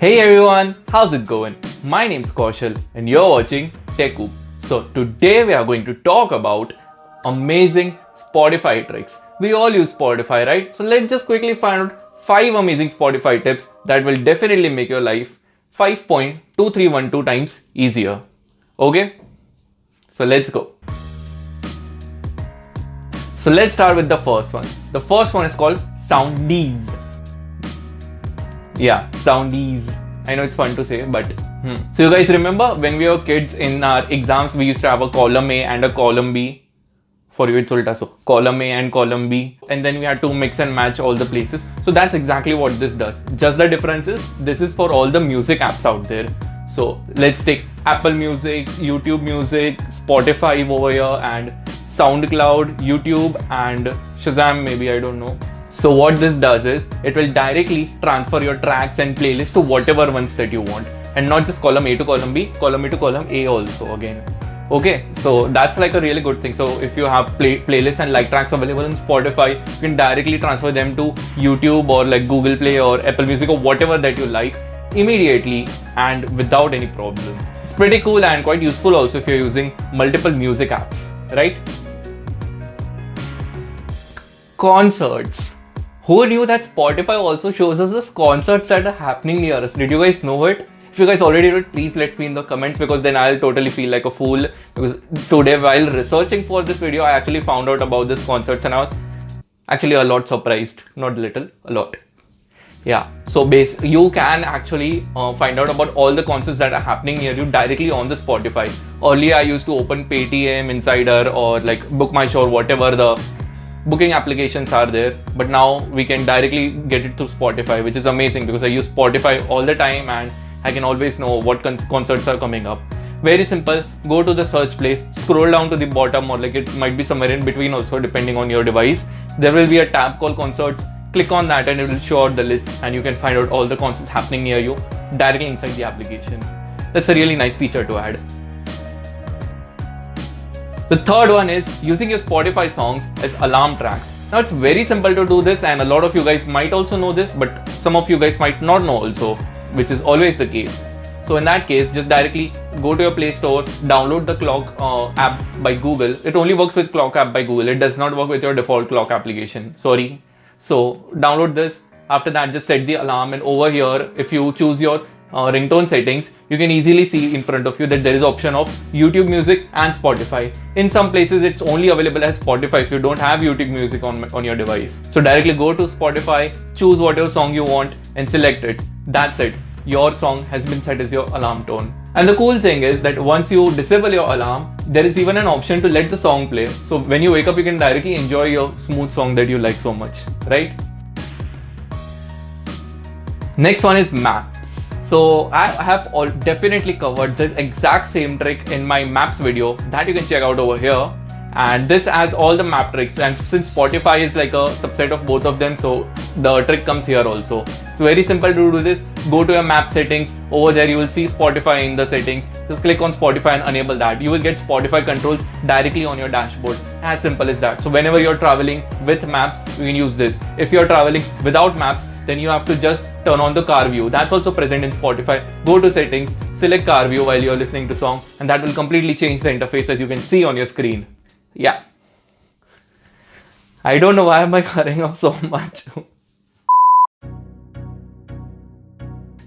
Hey everyone, how's it going? My name's Kaushal and you're watching TechOop. So today we are going to talk about amazing Spotify tricks. We all use Spotify, right? So let's just quickly find out 5 amazing Spotify tips that will definitely make your life 5.2312 times easier. Okay? So let's go. So let's start with the first one. The first one is called Soundees. Yeah, Soundees. I know it's fun to say, but So you guys remember when we were kids in our exams, we used to have a column A and a column B. For you, it's ulta. So column A and column B. And then we had to mix and match all the places. So that's exactly what this does. Just the difference is this is for all the music apps out there. So let's take Apple Music, YouTube Music, Spotify over here, and SoundCloud, YouTube, and Shazam, maybe, I don't know. So what this does is it will directly transfer your tracks and playlists to whatever ones that you want, and not just column A to column B, column A to column A also again. Okay, so that's like a really good thing. So if you have playlists and like tracks available on Spotify, you can directly transfer them to YouTube or like Google Play or Apple Music or whatever that you like immediately and without any problem. It's pretty cool and quite useful also if you're using multiple music apps, right? Concerts. Who knew that Spotify also shows us the concerts that are happening near us? Did you guys know it? If you guys already know it, please let me in the comments, because then I'll totally feel like a fool. Because today while researching for this video, I actually found out about this concerts and I was actually a lot surprised. Not little, a lot. Yeah, so you can actually find out about all the concerts that are happening near you directly on the Spotify. Earlier I used to open Paytm, Insider, or like Book My Show, whatever the booking applications are there, but now we can directly get it through Spotify, which is amazing because I use Spotify all the time and I can always know what concerts are coming up. Very simple. Go to the search place, scroll down to the bottom, or like it might be somewhere in between also depending on your device. There will be a tab called concerts. Click on that and it will show out the list and you can find out all the concerts happening near you directly inside the application. That's a really nice feature to add. The third one is using your Spotify songs as alarm tracks. Now it's very simple to do this, and a lot of you guys might also know this, but some of you guys might not know also, which is always the case. So in that case, just directly go to your Play Store, download the Clock app by Google. It only works with Clock app by Google. It does not work with your default Clock application. Sorry. So download this. After that, just set the alarm, and over here, if you choose your ringtone settings, you can easily see in front of you that there is option of YouTube Music and Spotify. In some places it's only available as Spotify if you don't have YouTube Music on your device. So directly go to Spotify, choose whatever song you want and select it. That's it. Your song has been set as your alarm tone. And the cool thing is that once you disable your alarm, there is even an option to let the song play. So when you wake up, you can directly enjoy your smooth song that you like so much, right? Next one is Maps. So I have definitely covered this exact same trick in my maps video that you can check out over here. And this has all the map tricks, and since Spotify is like a subset of both of them, so the trick comes here also. It's very simple to do this. Go to your map settings. Over there you will see Spotify in the settings. Just click on Spotify and enable that. You will get Spotify controls directly on your dashboard. As simple as that. So whenever you're traveling with maps, you can use this. If you're traveling without maps, then you have to just turn on the car view. That's also present in Spotify. Go to settings, select car view while you're listening to song, and that will completely change the interface as you can see on your screen. Yeah. I don't know why am I covering up so much.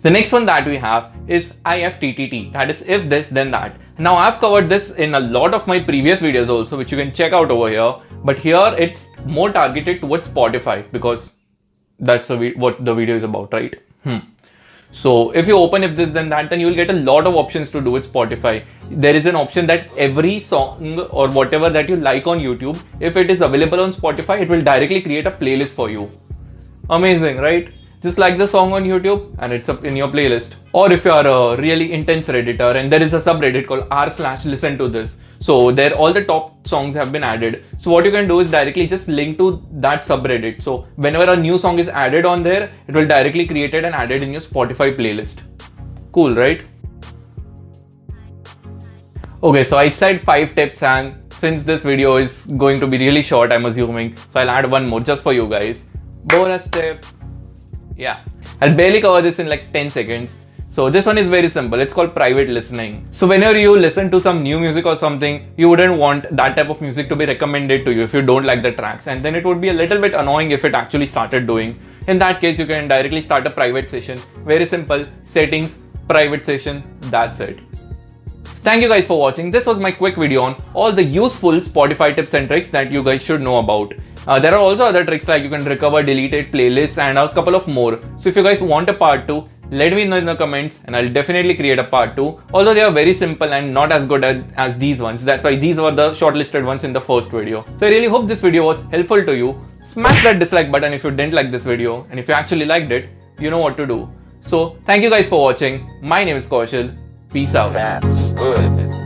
The next one that we have is IFTTT, that is if this then that. Now I've covered this in a lot of my previous videos also, which you can check out over here, but here it's more targeted towards Spotify because that's what the video is about, right? So if you open if this then that, then you will get a lot of options to do with Spotify. There is an option that every song or whatever that you like on YouTube, if it is available on Spotify, it will directly create a playlist for you. Amazing, right? Just like the song on YouTube and it's up in your playlist. Or if you are a really intense Redditor, and there is a subreddit called r/listen to this. So there all the top songs have been added. So what you can do is directly just link to that subreddit. So whenever a new song is added on there, it will directly create it and add it in your Spotify playlist. Cool, right? Okay, so I said 5 tips, and since this video is going to be really short, I'm assuming, so I'll add one more just for you guys. Bonus tip. Yeah, I'll barely cover this in like 10 seconds. So this one is very simple. It's called private listening. So whenever you listen to some new music or something, you wouldn't want that type of music to be recommended to you if you don't like the tracks, and then it would be a little bit annoying if it actually started doing. In that case, you can directly start a private session. Very simple. Settings, private session, that's it. Thank you guys for watching. This was my quick video on all the useful Spotify tips and tricks that you guys should know about. There are also other tricks like you can recover deleted playlists and a couple of more. So if you guys want a part 2, let me know in the comments and I'll definitely create a part 2. Although they are very simple and not as good as these ones. That's why these were the shortlisted ones in the first video. So I really hope this video was helpful to you. Smash that dislike button if you didn't like this video, and if you actually liked it, you know what to do. So thank you guys for watching. My name is Kaushal. Peace out. Good.